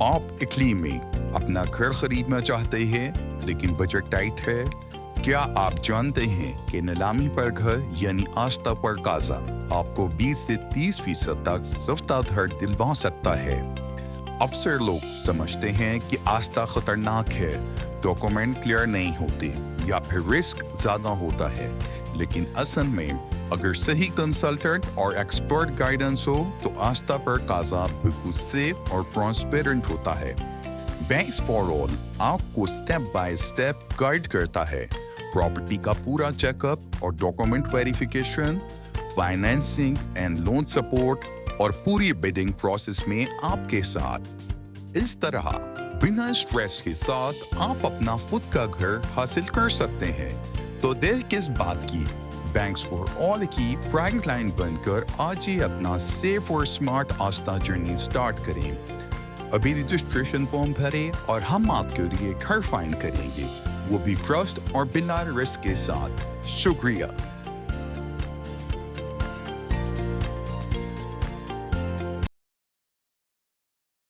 आप इटली में अपना घर खरीदना चाहते हैं लेकिन बजट टाइट है? क्या आप जानते हैं कि नीलामी पर घर यानी आस्था पर काजा आपको 20 से 30% तक सस्ता घर दिलवा सकता है? अक्सर लोग समझते हैं कि आस्था खतरनाक है, डॉक्यूमेंट क्लियर नहीं होते या फिर रिस्क ज्यादा होता है, लेकिन असल में अगर सही कंसल्टेंट और एक्सपर्ट गाइडेंस हो तो आस्था पर काजा बिल्कुल सेफ और ट्रांसपेरेंट होता है। बैंक्स फॉर ऑल आपको स्टेप बाय स्टेप गाइड करता है, प्रॉपर्टी का पूरा चेकअप और document verification, financing and loan support और पूरी बिडिंग प्रोसेस में आपके साथ। इस तरह बिना स्ट्रेस के साथ आप अपना खुद का घर हासिल कर सकते हैं। तो देर किस बात की, बैंक्स फॉर ऑल की प्राइवेट लाइन बनकर आज ही अपना सेफ और स्मार्ट आस्था जर्नी स्टार्ट करें। अभी रजिस्ट्रेशन फॉर्म भरें और हम आपके लिए घर फाइंड करेंगे, वो भी ट्रस्ट और बिना रिस्क के साथ। शुक्रिया।